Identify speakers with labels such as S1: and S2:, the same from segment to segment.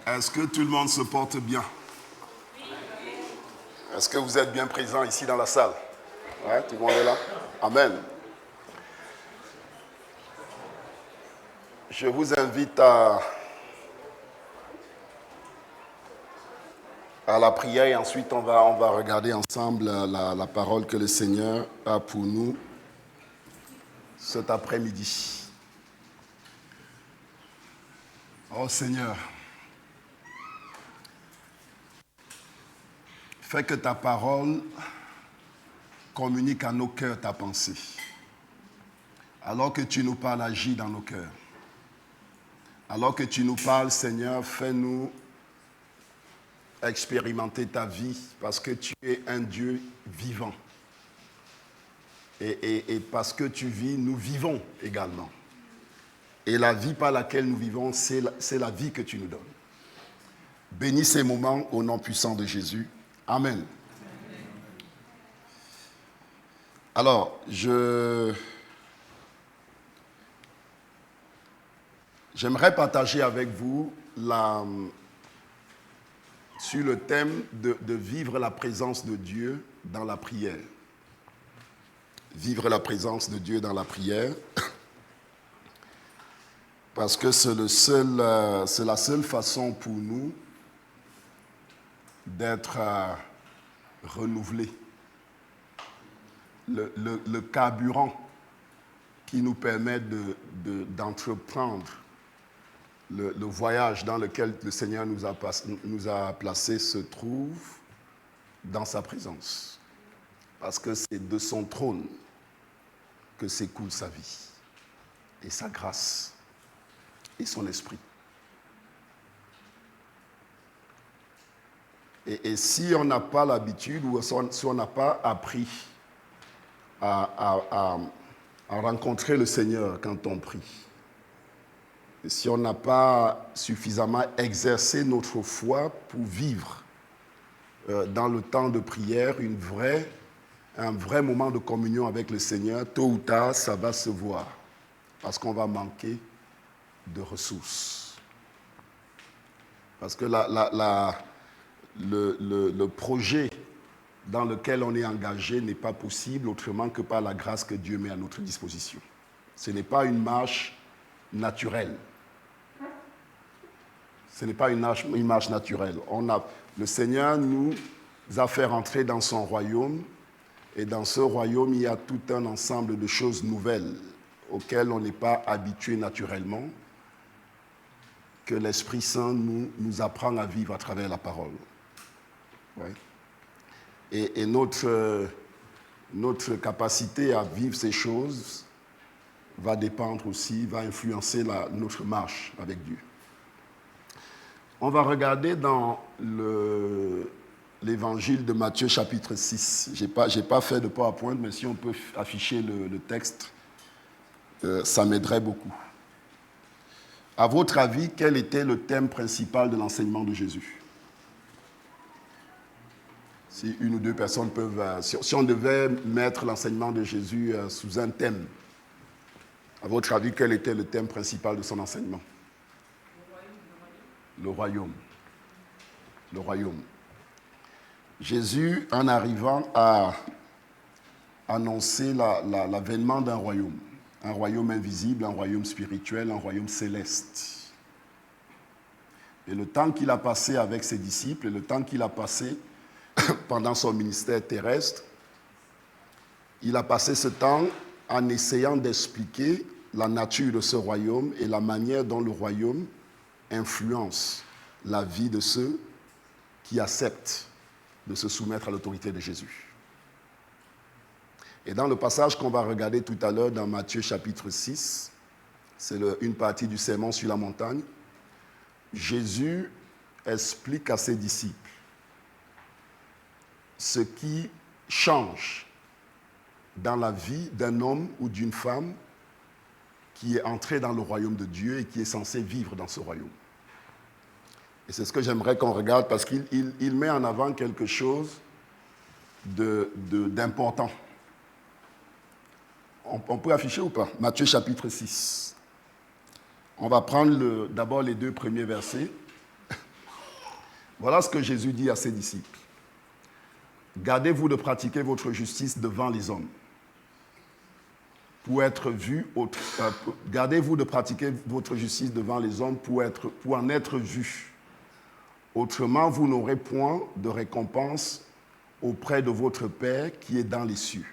S1: Est-ce que tout le monde se porte bien? Est-ce que vous êtes bien présents ici dans la salle? Ouais, tout le monde est là? Amen. Je vous invite à la prière et ensuite on va regarder ensemble la parole que le Seigneur a pour nous cet après-midi. Oh Seigneur, fais que ta parole communique à nos cœurs ta pensée. Alors que tu nous parles, agis dans nos cœurs. Alors que tu nous parles, Seigneur, fais-nous expérimenter ta vie parce que tu es un Dieu vivant. Et parce que tu vis, nous vivons également. Et la vie par laquelle nous vivons, c'est la vie que tu nous donnes. Bénis ces moments au nom puissant de Jésus. Amen. Alors, j'aimerais partager avec vous sur le thème de vivre la présence de Dieu dans la prière. Vivre la présence de Dieu dans la prière. Parce que c'est la seule façon pour nous d'être renouvelés. Le carburant qui nous permet d'entreprendre le voyage dans lequel le Seigneur nous a placés se trouve dans sa présence. Parce que c'est de son trône que s'écoule sa vie et sa grâce et son esprit. Et si on n'a pas l'habitude ou si on n'a pas appris à rencontrer le Seigneur quand on prie, et si on n'a pas suffisamment exercé notre foi pour vivre dans le temps de prière un vrai moment de communion avec le Seigneur, tôt ou tard, ça va se voir parce qu'on va manquer de ressources. Parce que le projet dans lequel on est engagé n'est pas possible autrement que par la grâce que Dieu met à notre disposition. Ce n'est pas une marche naturelle. Ce n'est pas une marche naturelle. Le Seigneur nous a fait rentrer dans son royaume et dans ce royaume, il y a tout un ensemble de choses nouvelles auxquelles on n'est pas habitué naturellement, que l'Esprit Saint nous apprend à vivre à travers la parole. Ouais. Et notre capacité à vivre ces choses va dépendre aussi, va influencer notre marche avec Dieu. On va regarder dans l'évangile de Matthieu chapitre 6. Je n'ai pas fait de PowerPoint, mais si on peut afficher le texte, ça m'aiderait beaucoup. À votre avis, quel était le thème principal de l'enseignement de Jésus? Si une ou deux personnes peuvent... Si on devait mettre l'enseignement de Jésus sous un thème, à votre avis, quel était le thème principal de son enseignement? Le royaume. Le royaume. Jésus, en arrivant, a annoncé l'avènement d'un royaume. Un royaume invisible, un royaume spirituel, un royaume céleste. Et le temps qu'il a passé avec ses disciples, et le temps qu'il a passé pendant son ministère terrestre, il a passé ce temps en essayant d'expliquer la nature de ce royaume et la manière dont le royaume influence la vie de ceux qui acceptent de se soumettre à l'autorité de Jésus. Et dans le passage qu'on va regarder tout à l'heure dans Matthieu chapitre 6, c'est une partie du sermon sur la montagne, Jésus explique à ses disciples ce qui change dans la vie d'un homme ou d'une femme qui est entré dans le royaume de Dieu et qui est censé vivre dans ce royaume. Et c'est ce que j'aimerais qu'on regarde parce qu'il met en avant quelque chose d'important. On peut afficher ou pas? Matthieu chapitre 6. On va prendre d'abord les 2 premiers versets. Voilà ce que Jésus dit à ses disciples. Gardez-vous de pratiquer votre justice devant les hommes. Pour être vu, gardez-vous de pratiquer votre justice devant les hommes pour en être vu. Autrement, vous n'aurez point de récompense auprès de votre Père qui est dans les cieux.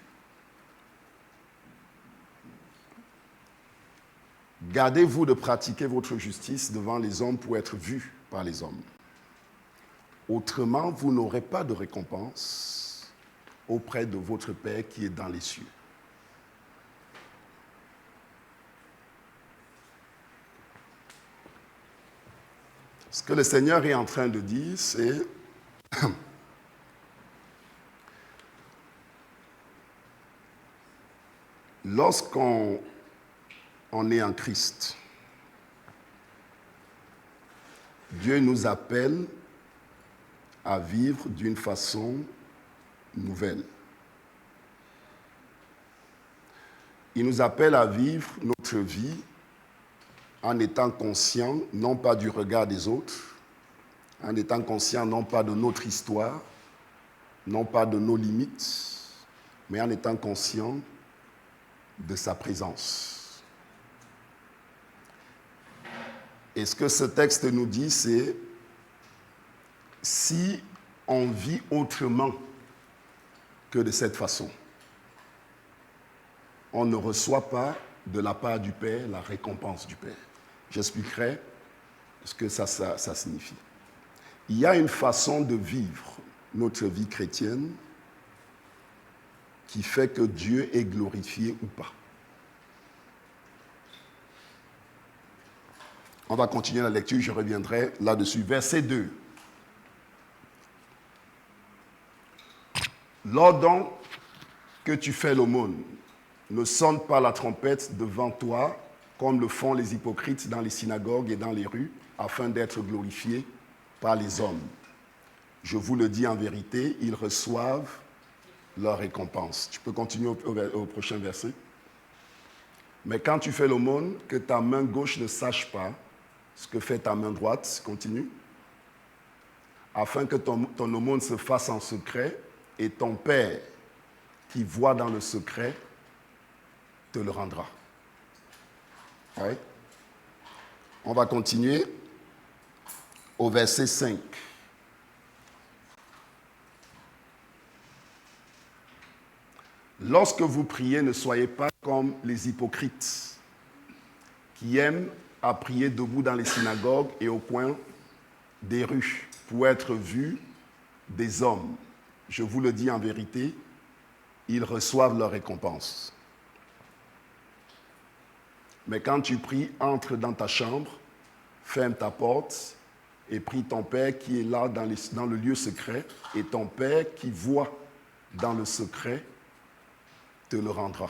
S1: Gardez-vous de pratiquer votre justice devant les hommes pour être vu par les hommes. Autrement, vous n'aurez pas de récompense auprès de votre Père qui est dans les cieux. Ce que le Seigneur est en train de dire, c'est lorsqu'on est en Christ, Dieu nous appelle à vivre d'une façon nouvelle. Il nous appelle à vivre notre vie en étant conscient, non pas du regard des autres, en étant conscient non pas de notre histoire, non pas de nos limites, mais en étant conscient de sa présence. Et ce que ce texte nous dit, c'est si on vit autrement que de cette façon, on ne reçoit pas de la part du Père la récompense du Père. J'expliquerai ce que ça signifie. Il y a une façon de vivre notre vie chrétienne qui fait que Dieu est glorifié ou pas. On va continuer la lecture, je reviendrai là-dessus. Verset 2. Lors donc que tu fais l'aumône, ne sonne pas la trompette devant toi, comme le font les hypocrites dans les synagogues et dans les rues, afin d'être glorifiés par les hommes. Je vous le dis en vérité, ils reçoivent leur récompense. Tu peux continuer au prochain verset. Mais quand tu fais l'aumône, que ta main gauche ne sache pas ce que fait ta main droite, continue, afin que ton aumône se fasse en secret, et ton Père, qui voit dans le secret, te le rendra. Oui. On va continuer au verset 5. Lorsque vous priez, ne soyez pas comme les hypocrites qui aiment à prier debout dans les synagogues et au coin des rues pour être vus des hommes. Je vous le dis en vérité, ils reçoivent leur récompense. Mais quand tu pries, entre dans ta chambre, ferme ta porte et prie ton Père qui est là dans le lieu secret, et ton Père qui voit dans le secret te le rendra.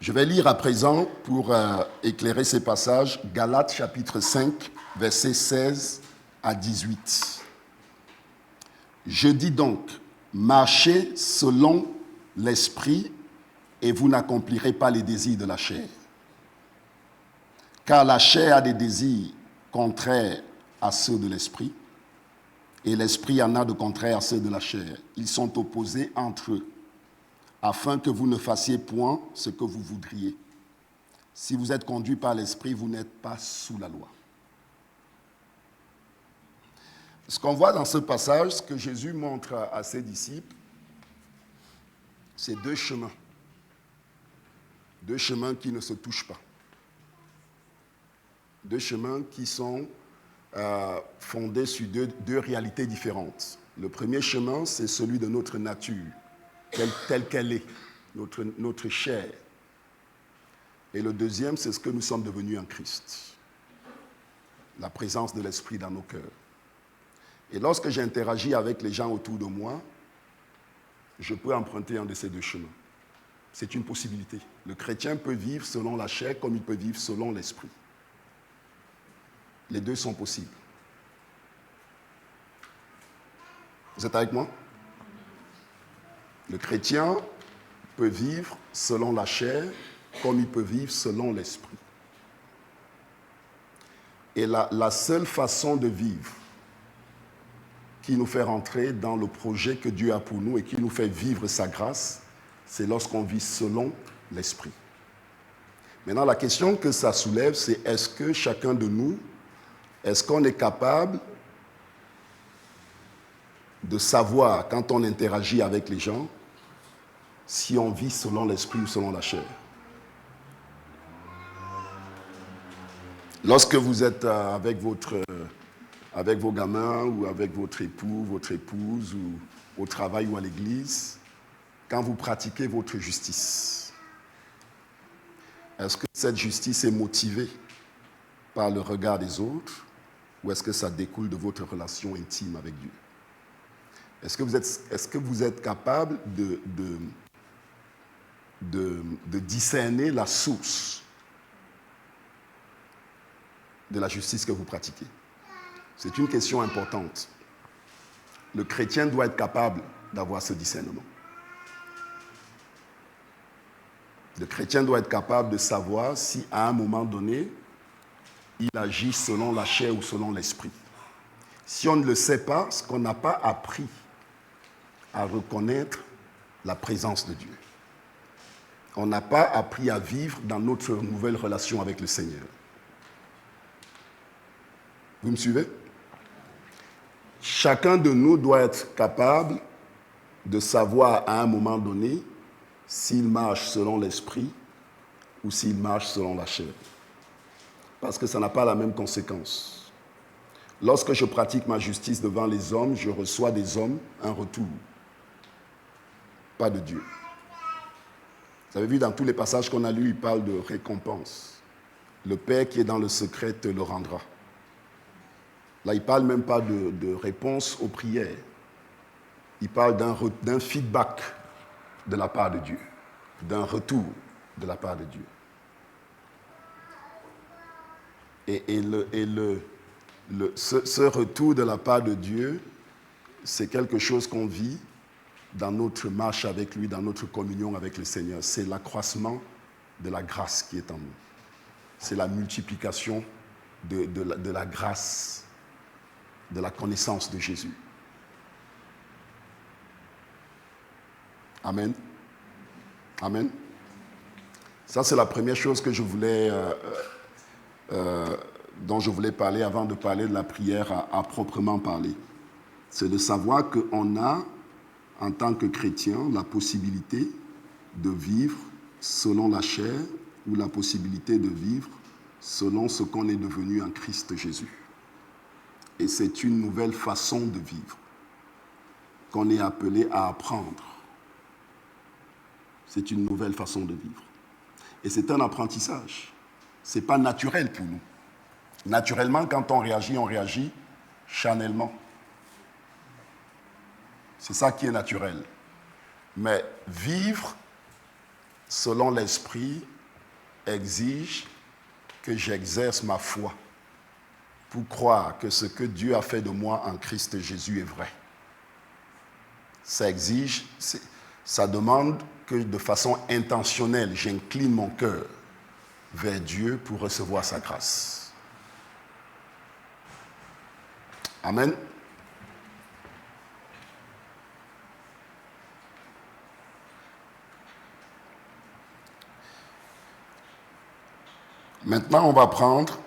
S1: Je vais lire à présent, pour éclairer ces passages, Galates chapitre 5, versets 16 à 18. Je dis donc, marchez selon l'esprit et vous n'accomplirez pas les désirs de la chair. Car la chair a des désirs contraires à ceux de l'esprit, et l'esprit en a de contraires à ceux de la chair. Ils sont opposés entre eux, afin que vous ne fassiez point ce que vous voudriez. Si vous êtes conduit par l'esprit, vous n'êtes pas sous la loi. Ce qu'on voit dans ce passage, ce que Jésus montre à ses disciples, c'est deux chemins. Deux chemins qui ne se touchent pas. Deux chemins qui sont fondés sur deux réalités différentes. Le premier chemin, c'est celui de notre nature, telle qu'elle est, notre chair. Et le deuxième, c'est ce que nous sommes devenus en Christ. La présence de l'Esprit dans nos cœurs. Et lorsque j'interagis avec les gens autour de moi, je peux emprunter un de ces deux chemins. C'est une possibilité. Le chrétien peut vivre selon la chair comme il peut vivre selon l'esprit. Les deux sont possibles. Vous êtes avec moi? Le chrétien peut vivre selon la chair comme il peut vivre selon l'esprit. Et la seule façon de vivre qui nous fait rentrer dans le projet que Dieu a pour nous et qui nous fait vivre sa grâce, c'est lorsqu'on vit selon l'Esprit. Maintenant, la question que ça soulève, c'est est-ce que chacun de nous, est-ce qu'on est capable de savoir, quand on interagit avec les gens, si on vit selon l'Esprit ou selon la chair? Lorsque vous êtes avec vos gamins ou avec votre époux, votre épouse, ou au travail ou à l'église, quand vous pratiquez votre justice, est-ce que cette justice est motivée par le regard des autres ou est-ce que ça découle de votre relation intime avec Dieu? Est-ce que vous êtes capable de discerner la source de la justice que vous pratiquez? C'est une question importante. Le chrétien doit être capable d'avoir ce discernement. Le chrétien doit être capable de savoir si, à un moment donné, il agit selon la chair ou selon l'esprit. Si on ne le sait pas, c'est qu'on n'a pas appris à reconnaître la présence de Dieu. On n'a pas appris à vivre dans notre nouvelle relation avec le Seigneur. Vous me suivez? Chacun de nous doit être capable de savoir à un moment donné s'il marche selon l'esprit ou s'il marche selon la chair. Parce que ça n'a pas la même conséquence. Lorsque je pratique ma justice devant les hommes, je reçois des hommes un retour. Pas de Dieu. Vous avez vu dans tous les passages qu'on a lus, il parle de récompense. Le Père qui est dans le secret te le rendra. Là, il ne parle même pas de réponse aux prières. Il parle d'un feedback de la part de Dieu, d'un retour de la part de Dieu. Ce retour de la part de Dieu, c'est quelque chose qu'on vit dans notre marche avec lui, dans notre communion avec le Seigneur. C'est l'accroissement de la grâce qui est en nous. C'est la multiplication de la grâce, de la connaissance de Jésus. Amen. Amen. Ça, c'est la première chose que je voulais, dont je voulais parler avant de parler de la prière à proprement parler. C'est de savoir qu'on a, en tant que chrétien, la possibilité de vivre selon la chair ou la possibilité de vivre selon ce qu'on est devenu en Christ Jésus. Et c'est une nouvelle façon de vivre qu'on est appelé à apprendre. C'est une nouvelle façon de vivre. Et c'est un apprentissage. Ce n'est pas naturel pour nous. Naturellement, quand on réagit charnellement. C'est ça qui est naturel. Mais vivre selon l'esprit exige que j'exerce ma foi pour croire que ce que Dieu a fait de moi en Christ Jésus est vrai. Ça demande que de façon intentionnelle, j'incline mon cœur vers Dieu pour recevoir sa grâce. Amen. Maintenant, on va prendre,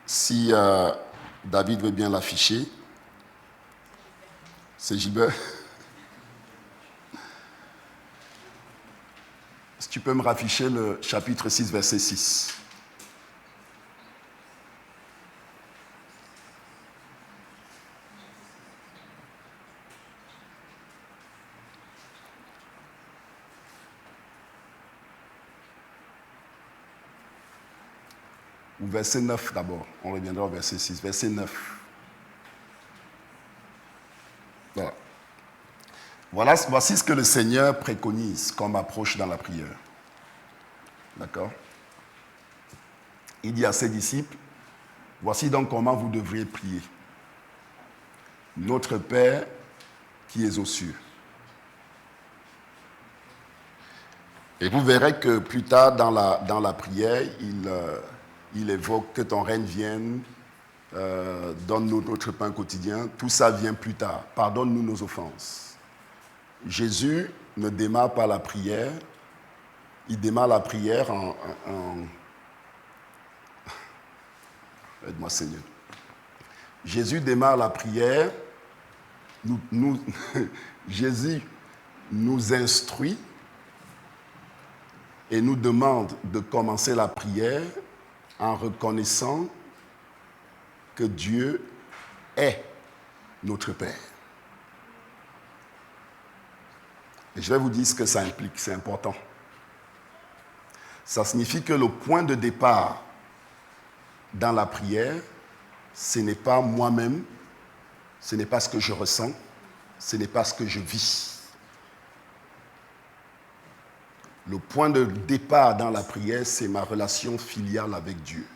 S1: si David veut bien l'afficher, c'est Gilbert. Si tu peux me rafficher le chapitre 6, verset 6. Ou verset 9 d'abord. On reviendra au verset 6. Verset 9. Voilà. Voici ce que le Seigneur préconise comme approche dans la prière. D'accord? Il dit à ses disciples, voici donc comment vous devriez prier. Notre Père qui es aux cieux. Et vous verrez que plus tard dans la prière, il évoque que ton règne vienne, donne-nous notre pain quotidien, tout ça vient plus tard. Pardonne-nous nos offenses. Jésus ne démarre pas la prière, il démarre la prière en aide-moi Seigneur. Jésus démarre la prière, Jésus nous instruit et nous demande de commencer la prière en reconnaissant que Dieu est notre Père. Et je vais vous dire ce que ça implique, c'est important. Ça signifie que le point de départ dans la prière, ce n'est pas moi-même, ce n'est pas ce que je ressens, ce n'est pas ce que je vis. Le point de départ dans la prière, c'est ma relation filiale avec Dieu.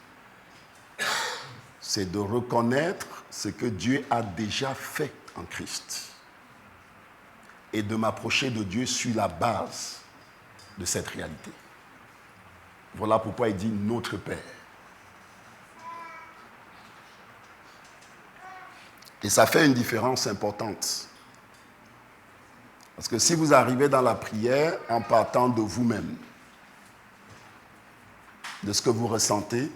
S1: C'est de reconnaître ce que Dieu a déjà fait en Christ et de m'approcher de Dieu sur la base de cette réalité. Voilà pourquoi il dit notre Père. Et ça fait une différence importante. Parce que si vous arrivez dans la prière en partant de vous-même, de ce que vous ressentez,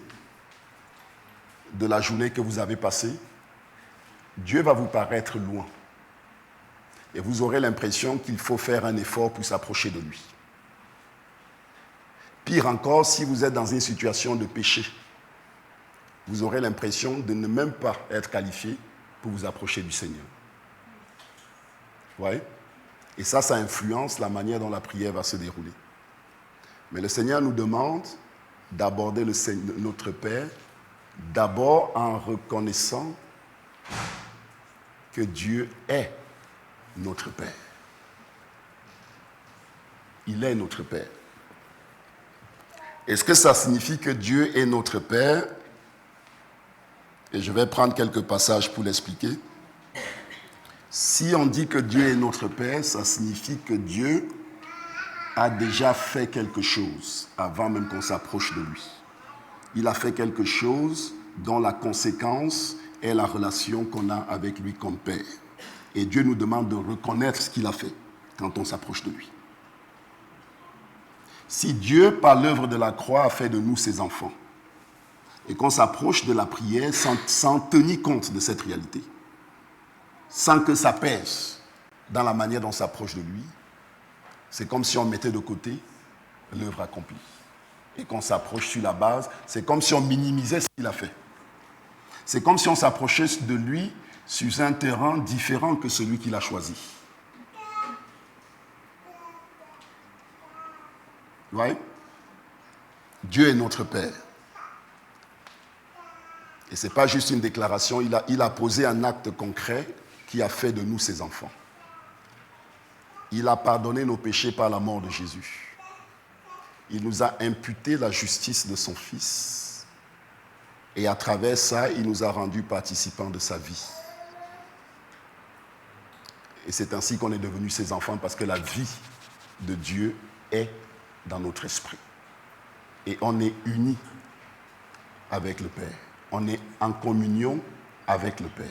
S1: de la journée que vous avez passée, Dieu va vous paraître loin. Et vous aurez l'impression qu'il faut faire un effort pour s'approcher de lui. Pire encore, si vous êtes dans une situation de péché, vous aurez l'impression de ne même pas être qualifié pour vous approcher du Seigneur. Vous voyez ? Et ça influence la manière dont la prière va se dérouler. Mais le Seigneur nous demande d'aborder notre Père d'abord en reconnaissant que Dieu est notre Père. Il est notre Père. Est-ce que ça signifie que Dieu est notre Père? Et je vais prendre quelques passages pour l'expliquer. Si on dit que Dieu est notre Père, ça signifie que Dieu a déjà fait quelque chose avant même qu'on s'approche de lui. Il a fait quelque chose dont la conséquence est la relation qu'on a avec lui comme Père. Et Dieu nous demande de reconnaître ce qu'il a fait quand on s'approche de lui. Si Dieu, par l'œuvre de la croix, a fait de nous ses enfants, et qu'on s'approche de la prière sans tenir compte de cette réalité, sans que ça pèse dans la manière dont on s'approche de lui, c'est comme si on mettait de côté l'œuvre accomplie. Et qu'on s'approche sur la base, c'est comme si on minimisait ce qu'il a fait. C'est comme si on s'approchait de lui sur un terrain différent que celui qu'il a choisi. Vous voyez ? Dieu est notre Père. Et ce n'est pas juste une déclaration, il a posé un acte concret qui a fait de nous ses enfants. Il a pardonné nos péchés par la mort de Jésus. Il nous a imputé la justice de son Fils. Et à travers ça, il nous a rendus participants de sa vie. Et c'est ainsi qu'on est devenus ses enfants, parce que la vie de Dieu est dans notre esprit. Et on est unis avec le Père. On est en communion avec le Père.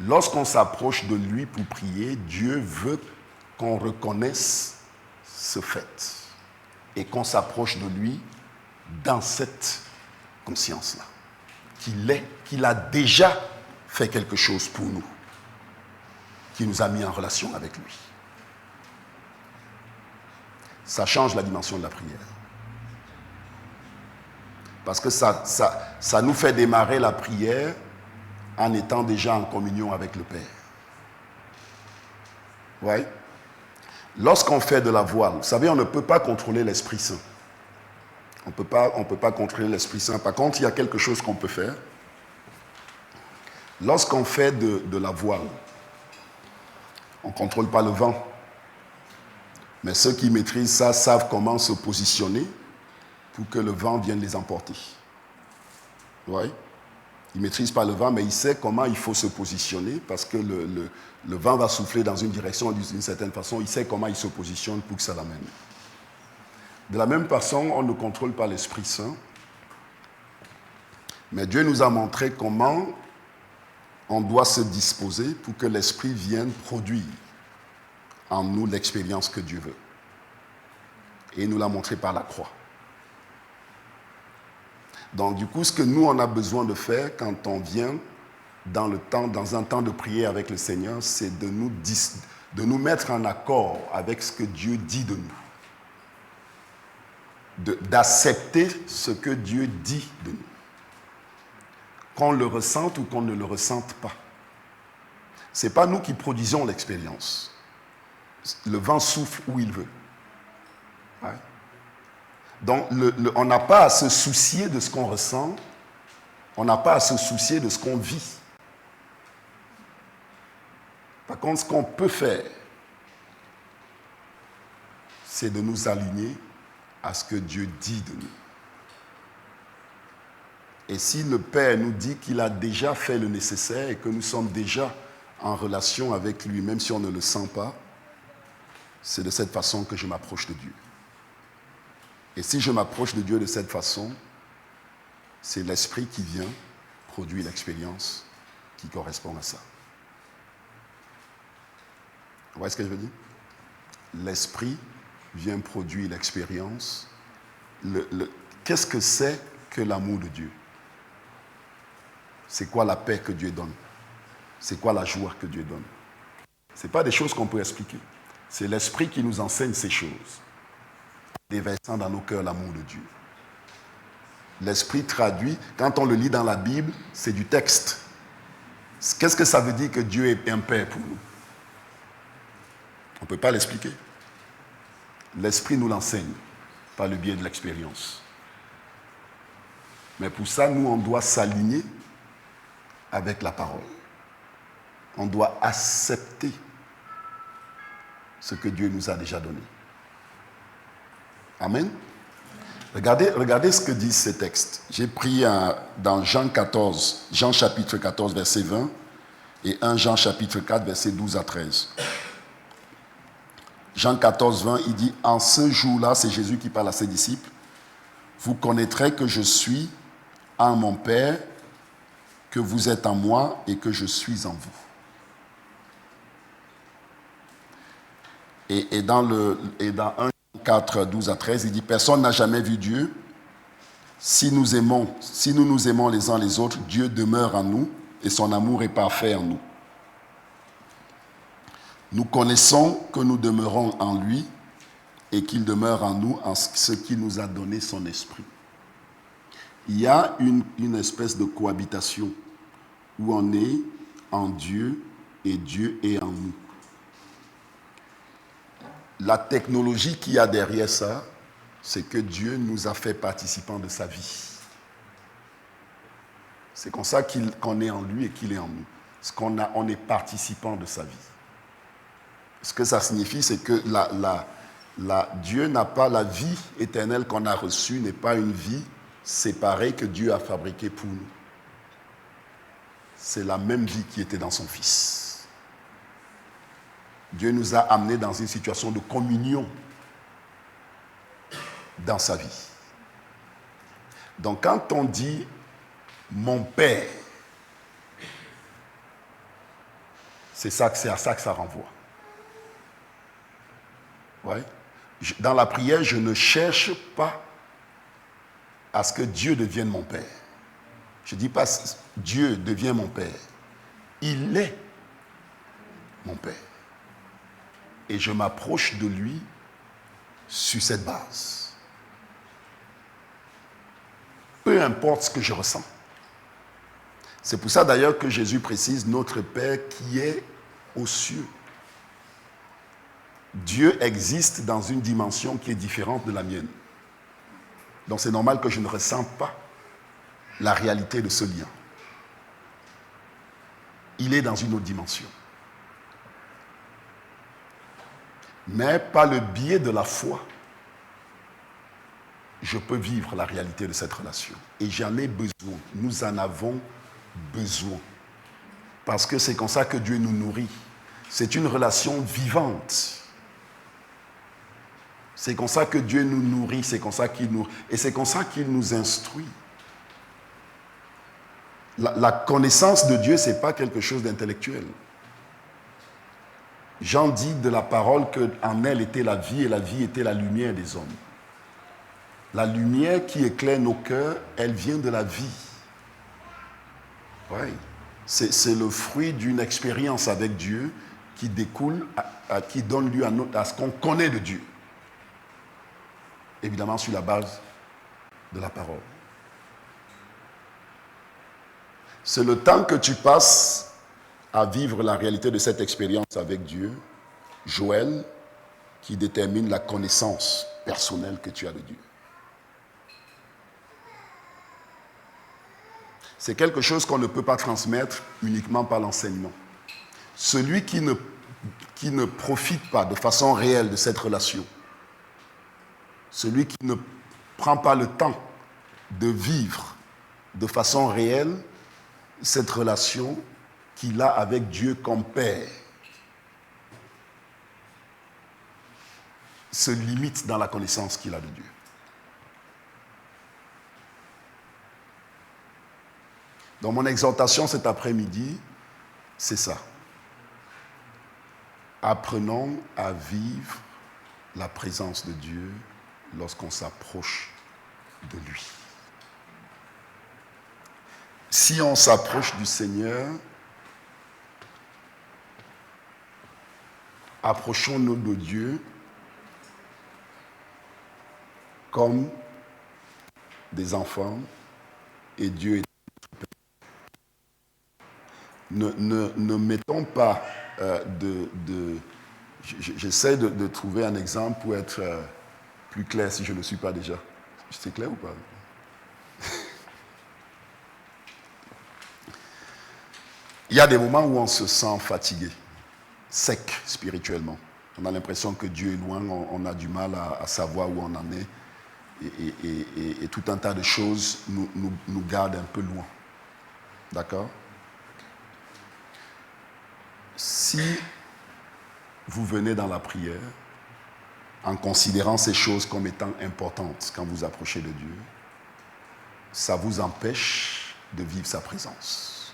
S1: Lorsqu'on s'approche de lui pour prier, Dieu veut qu'on reconnaisse ce fait et qu'on s'approche de lui dans cette conscience-là, qu'il a déjà fait quelque chose pour nous, qui nous a mis en relation avec lui. Ça change la dimension de la prière. Parce que ça nous fait démarrer la prière en étant déjà en communion avec le Père. Vous voyez ? Lorsqu'on fait de la voile, vous savez, on ne peut pas contrôler l'Esprit Saint. On ne peut pas contrôler l'Esprit Saint. Par contre, il y a quelque chose qu'on peut faire. Lorsqu'on fait de la voile, on ne contrôle pas le vent. Mais ceux qui maîtrisent ça savent comment se positionner pour que le vent vienne les emporter. Vous voyez ? Il ne maîtrise pas le vent, mais il sait comment il faut se positionner parce que le vent va souffler dans une direction d'une certaine façon. Il sait comment il se positionne pour que ça l'amène. De la même façon, on ne contrôle pas l'Esprit Saint, Mais Dieu nous a montré comment on doit se disposer pour que l'Esprit vienne produire en nous l'expérience que Dieu veut. Et il nous l'a montré par la croix. Donc du coup, ce que nous, on a besoin de faire quand on vient dans un temps de prière avec le Seigneur, c'est de nous mettre en accord avec ce que Dieu dit de nous. D'accepter ce que Dieu dit de nous. Qu'on le ressente ou qu'on ne le ressente pas. Ce n'est pas nous qui produisons l'expérience. Le vent souffle où il veut. Ouais. Donc, on n'a pas à se soucier de ce qu'on ressent. On n'a pas à se soucier de ce qu'on vit. Par contre, ce qu'on peut faire, c'est de nous aligner à ce que Dieu dit de nous. Et si le Père nous dit qu'il a déjà fait le nécessaire et que nous sommes déjà en relation avec lui, même si on ne le sent pas, c'est de cette façon que je m'approche de Dieu. Et si je m'approche de Dieu de cette façon, c'est l'Esprit qui vient produire l'expérience qui correspond à ça. Vous voyez ce que je veux dire? L'Esprit vient produire l'expérience. Qu'est-ce que c'est que l'amour de Dieu? C'est quoi la paix que Dieu donne? C'est quoi la joie que Dieu donne? Ce n'est pas des choses qu'on peut expliquer. C'est l'Esprit qui nous enseigne ces choses, déversant dans nos cœurs l'amour de Dieu. L'Esprit traduit, quand on le lit dans la Bible, c'est du texte. Qu'est-ce que ça veut dire que Dieu est un Père pour nous? On ne peut pas l'expliquer. L'Esprit nous l'enseigne par le biais de l'expérience. Mais pour ça, nous, on doit s'aligner avec la parole. On doit accepter ce que Dieu nous a déjà donné. Amen. Regardez ce que disent ces textes. J'ai pris dans Jean chapitre 14, verset 20, et 1 Jean chapitre 4, verset 12 à 13. Jean 14, 20, il dit, « En ce jour-là, c'est Jésus qui parle à ses disciples, vous connaîtrez que je suis en mon Père, que vous êtes en moi et que je suis en vous. » Et dans 1 4, 12 à 13, il dit, « Personne n'a jamais vu Dieu. Si nous nous aimons les uns les autres, Dieu demeure en nous et son amour est parfait en nous. Nous connaissons que nous demeurons en lui et qu'il demeure en nous en ce qui nous a donné son esprit. » Il y a une espèce de cohabitation où on est en Dieu et Dieu est en nous. La technologie qu'il y a derrière ça, c'est que Dieu nous a fait participants de sa vie. C'est comme ça qu'on est en lui et qu'il est en nous. On est participants de sa vie. Ce que ça signifie, c'est que Dieu n'a pas la vie éternelle qu'on a reçue, n'est pas une vie séparée que Dieu a fabriquée pour nous. C'est la même vie qui était dans son Fils. Dieu nous a amenés dans une situation de communion dans sa vie. Donc quand on dit « mon Père », c'est à ça que ça renvoie. Ouais. Dans la prière, je ne cherche pas à ce que Dieu devienne mon Père. Je ne dis pas « Dieu devient mon Père ». Il est mon Père. Et je m'approche de lui sur cette base. Peu importe ce que je ressens. C'est pour ça d'ailleurs que Jésus précise notre Père qui est aux cieux. Dieu existe dans une dimension qui est différente de la mienne. Donc c'est normal que je ne ressente pas la réalité de ce lien. Il est dans une autre dimension. Mais par le biais de la foi, je peux vivre la réalité de cette relation. Et j'en ai besoin. Nous en avons besoin. Parce que c'est comme ça que Dieu nous nourrit. C'est une relation vivante. C'est comme ça que Dieu nous nourrit. C'est comme ça qu'il nous... Et c'est comme ça qu'il nous instruit. La connaissance de Dieu, ce n'est pas quelque chose d'intellectuel. Jean dit de la parole qu'en elle était la vie et la vie était la lumière des hommes. La lumière qui éclaire nos cœurs, elle vient de la vie. Oui. C'est le fruit d'une expérience avec Dieu qui découle, qui donne lieu à ce qu'on connaît de Dieu. Évidemment sur la base de la parole. C'est le temps que tu passes à vivre la réalité de cette expérience avec Dieu, Joël, qui détermine la connaissance personnelle que tu as de Dieu. C'est quelque chose qu'on ne peut pas transmettre uniquement par l'enseignement. Celui qui ne profite pas de façon réelle de cette relation, celui qui ne prend pas le temps de vivre de façon réelle cette relation qu'il a avec Dieu comme Père, se limite dans la connaissance qu'il a de Dieu. Donc mon exhortation cet après-midi, c'est ça. Apprenons à vivre la présence de Dieu lorsqu'on s'approche de lui. Si on s'approche du Seigneur, approchons-nous de Dieu comme des enfants et Dieu est ne mettons pas j'essaie de trouver un exemple pour être plus clair si je ne le suis pas déjà. C'est clair ou pas? Il y a des moments où on se sent fatigué, sec spirituellement. On a l'impression que Dieu est loin, on a du mal à savoir où on en est. Et tout un tas de choses nous gardent un peu loin. D'accord? Si vous venez dans la prière en considérant ces choses comme étant importantes quand vous approchez de Dieu, ça vous empêche de vivre sa présence.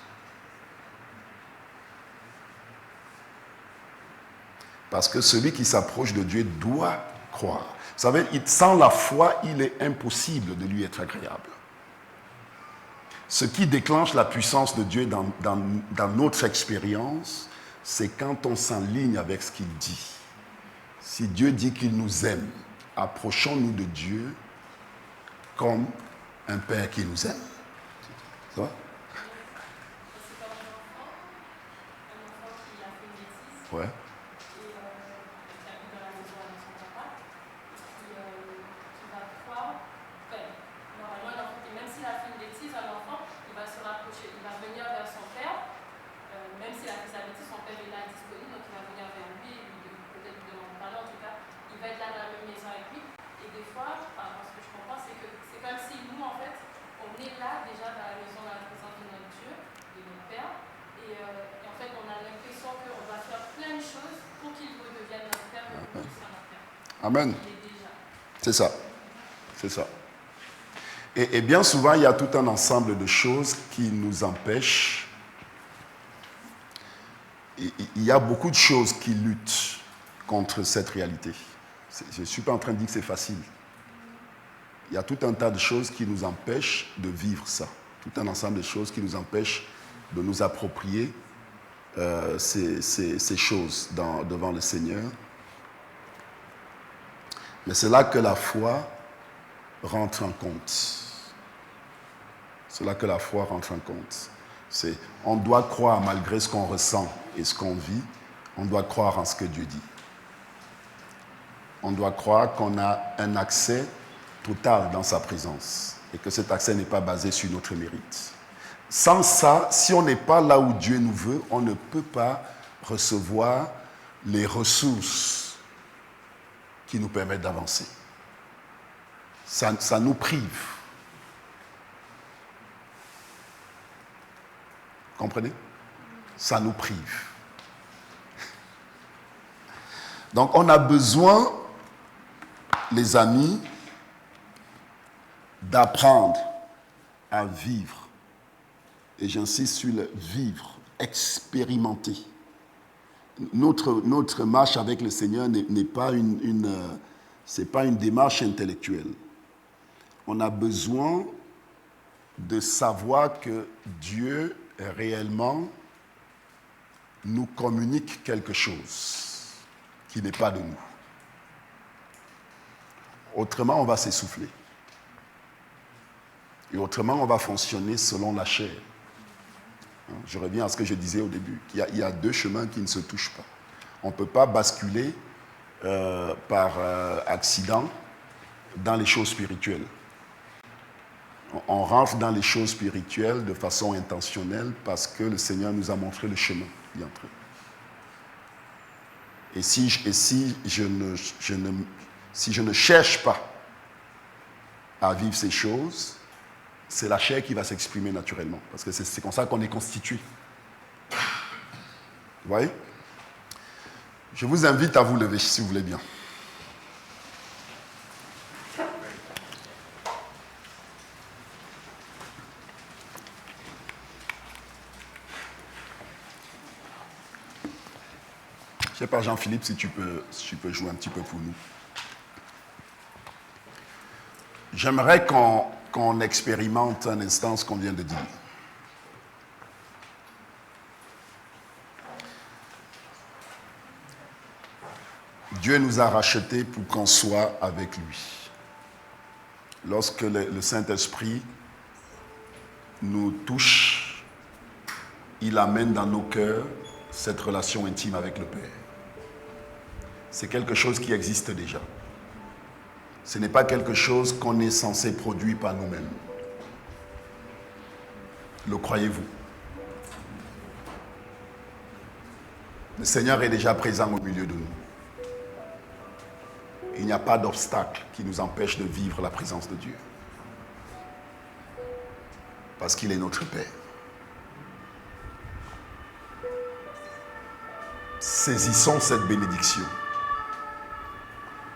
S1: Parce que celui qui s'approche de Dieu doit croire. Vous savez, sans la foi, il est impossible de lui être agréable. Ce qui déclenche la puissance de Dieu dans notre expérience, c'est quand on s'enligne avec ce qu'il dit. Si Dieu dit qu'il nous aime, approchons-nous de Dieu comme un Père qui nous aime. Ça va? Ouais. Amen. C'est ça. C'est ça. Et bien souvent, il y a tout un ensemble de choses qui nous empêchent. Il y a beaucoup de choses qui luttent contre cette réalité. Je ne suis pas en train de dire que c'est facile. Il y a tout un tas de choses qui nous empêchent de vivre ça. Tout un ensemble de choses qui nous empêchent de nous approprier ces choses devant le Seigneur. Mais c'est là que la foi rentre en compte. C'est là que la foi rentre en compte. On doit croire malgré ce qu'on ressent et ce qu'on vit, on doit croire en ce que Dieu dit. On doit croire qu'on a un accès total dans sa présence et que cet accès n'est pas basé sur notre mérite. Sans ça, si on n'est pas là où Dieu nous veut, on ne peut pas recevoir les ressources qui nous permettent d'avancer. Ça nous prive. Comprenez? Ça nous prive. Donc on a besoin, les amis, d'apprendre à vivre Et j'insiste sur le vivre, expérimenter. Notre marche avec le Seigneur n'est pas c'est pas une démarche intellectuelle. On a besoin de savoir que Dieu réellement nous communique quelque chose qui n'est pas de nous. Autrement, on va s'essouffler. Et autrement, on va fonctionner selon la chair. Je reviens à ce que je disais au début. Il y a deux chemins qui ne se touchent pas. On ne peut pas basculer par accident dans les choses spirituelles. On rentre dans les choses spirituelles de façon intentionnelle parce que le Seigneur nous a montré le chemin d'y entrer. Et si je ne cherche pas à vivre ces choses, c'est la chair qui va s'exprimer naturellement. Parce que c'est comme ça qu'on est constitué. Vous voyez? Je vous invite à vous lever, si vous voulez bien. Je ne sais pas, Jean-Philippe, si tu peux jouer un petit peu pour nous. J'aimerais qu'on expérimente un instant ce qu'on vient de dire. Dieu nous a rachetés pour qu'on soit avec lui. Lorsque le Saint-Esprit nous touche, il amène dans nos cœurs cette relation intime avec le Père. C'est quelque chose qui existe déjà. Ce n'est pas quelque chose qu'on est censé produire par nous-mêmes. Le croyez-vous? Le Seigneur est déjà présent au milieu de nous. Il n'y a pas d'obstacle qui nous empêche de vivre la présence de Dieu. Parce qu'il est notre Père. Saisissons cette bénédiction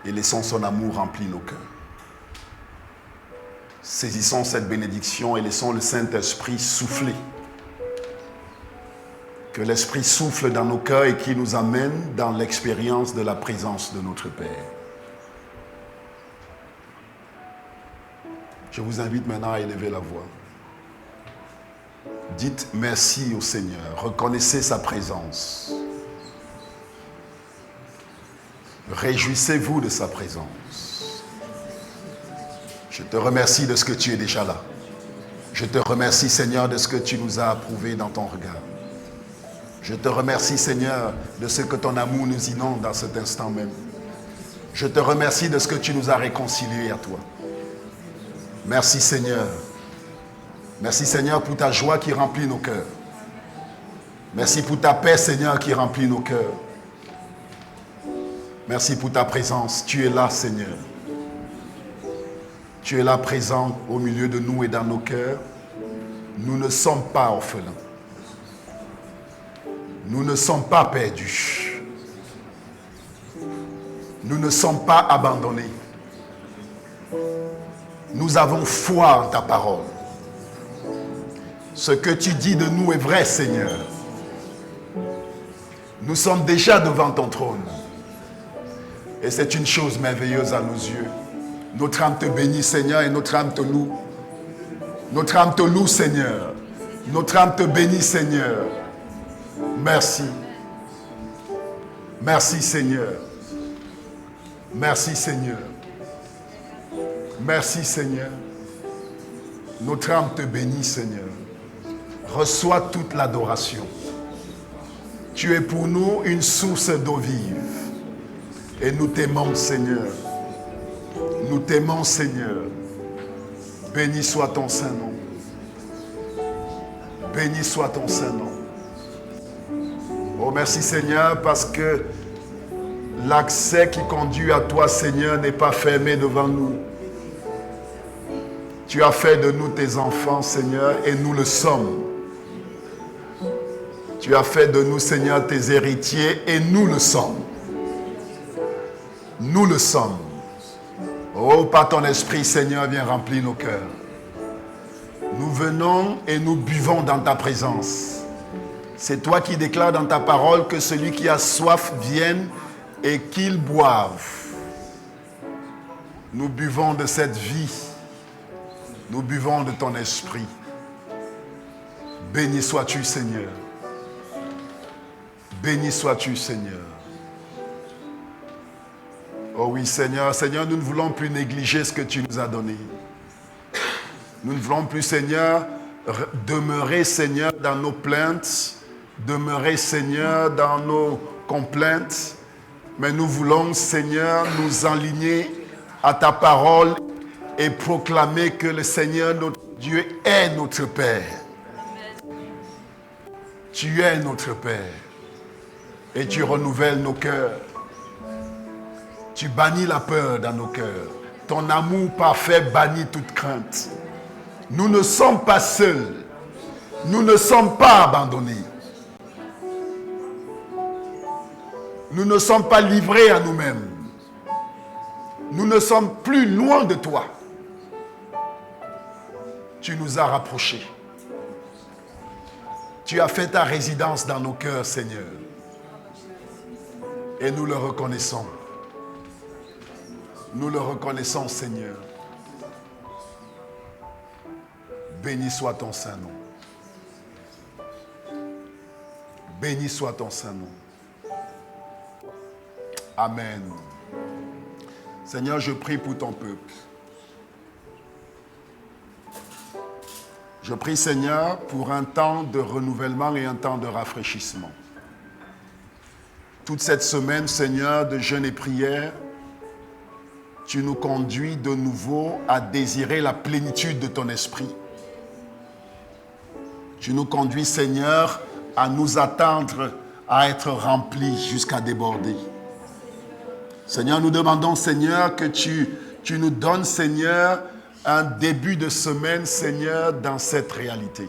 S1: et laissons son amour remplir nos cœurs. Saisissons cette bénédiction et laissons le Saint-Esprit souffler. Que l'Esprit souffle dans nos cœurs et qu'il nous amène dans l'expérience de la présence de notre Père. Je vous invite maintenant à élever la voix. Dites merci au Seigneur. Reconnaissez sa présence. Réjouissez-vous de sa présence. Je te remercie de ce que tu es déjà là. Je te remercie, Seigneur, de ce que tu nous as approuvé dans ton regard. Je te remercie, Seigneur, de ce que ton amour nous inonde dans cet instant même. Je te remercie de ce que tu nous as réconciliés à toi. Merci, Seigneur. Merci, Seigneur, pour ta joie qui remplit nos cœurs. Merci pour ta paix, Seigneur, qui remplit nos cœurs. Merci pour ta présence. Tu es là, Seigneur. Tu es là présent au milieu de nous et dans nos cœurs. Nous ne sommes pas orphelins. Nous ne sommes pas perdus. Nous ne sommes pas abandonnés. Nous avons foi en ta parole. Ce que tu dis de nous est vrai, Seigneur. Nous sommes déjà devant ton trône. Et c'est une chose merveilleuse à nos yeux. Notre âme te bénit, Seigneur, et notre âme te loue. Notre âme te loue, Seigneur. Notre âme te bénit, Seigneur. Merci. Merci, Seigneur. Merci, Seigneur. Merci, Seigneur. Notre âme te bénit, Seigneur. Reçois toute l'adoration. Tu es pour nous une source d'eau vive. Et nous t'aimons, Seigneur. Nous t'aimons, Seigneur. Béni soit ton Saint-Nom. Béni soit ton Saint-Nom. Oh, merci, Seigneur, parce que l'accès qui conduit à toi, Seigneur, n'est pas fermé devant nous. Tu as fait de nous tes enfants, Seigneur, et nous le sommes. Tu as fait de nous, Seigneur, tes héritiers, et nous le sommes. Nous le sommes. Oh, par ton esprit, Seigneur, viens remplir nos cœurs. Nous venons et nous buvons dans ta présence. C'est toi qui déclares dans ta parole que celui qui a soif vienne et qu'il boive. Nous buvons de cette vie. Nous buvons de ton esprit. Béni sois-tu, Seigneur. Béni sois-tu, Seigneur. Oh oui, Seigneur. Seigneur, nous ne voulons plus négliger ce que tu nous as donné. Nous ne voulons plus, Seigneur, demeurer, Seigneur, dans nos plaintes, demeurer, Seigneur, dans nos complaintes, mais nous voulons, Seigneur, nous aligner à ta parole et proclamer que le Seigneur, notre Dieu, est notre Père. Tu es notre Père et tu renouvelles nos cœurs. Tu bannis la peur dans nos cœurs. Ton amour parfait bannit toute crainte. Nous ne sommes pas seuls. Nous ne sommes pas abandonnés. Nous ne sommes pas livrés à nous-mêmes. Nous ne sommes plus loin de toi. Tu nous as rapprochés. Tu as fait ta résidence dans nos cœurs, Seigneur. Et nous le reconnaissons. Nous le reconnaissons, Seigneur. Béni soit ton saint nom. Béni soit ton saint nom. Amen. Seigneur, je prie pour ton peuple. Je prie, Seigneur, pour un temps de renouvellement et un temps de rafraîchissement. Toute cette semaine, Seigneur, de jeûne et prière, tu nous conduis de nouveau à désirer la plénitude de ton esprit. Tu nous conduis, Seigneur, à nous attendre à être remplis jusqu'à déborder. Seigneur, nous demandons, Seigneur, que tu nous donnes, Seigneur, un début de semaine, Seigneur, dans cette réalité.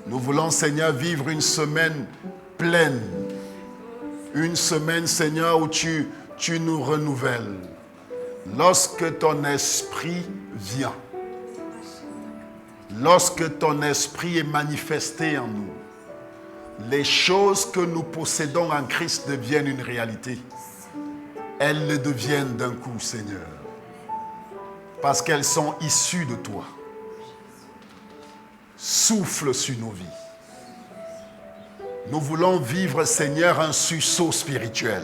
S1: Nous voulons, Seigneur, vivre une semaine pleine. Une semaine, Seigneur, où tu nous renouvelles. Lorsque ton esprit vient. Lorsque ton esprit est manifesté en nous. Les choses que nous possédons en Christ deviennent une réalité. Elles le deviennent d'un coup, Seigneur. Parce qu'elles sont issues de toi. Souffle sur nos vies. Nous voulons vivre, Seigneur, un sursaut spirituel.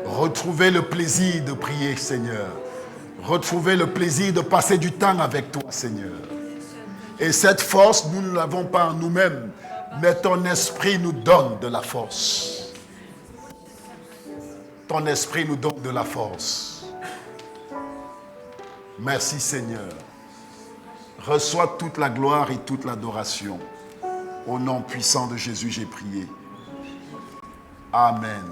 S1: Retrouver le plaisir de prier, Seigneur. Retrouver le plaisir de passer du temps avec toi, Seigneur. Et cette force, nous ne l'avons pas en nous-mêmes, mais ton esprit nous donne de la force. Ton esprit nous donne de la force. Merci, Seigneur. Reçois toute la gloire et toute l'adoration. Au nom puissant de Jésus, j'ai prié. Amen.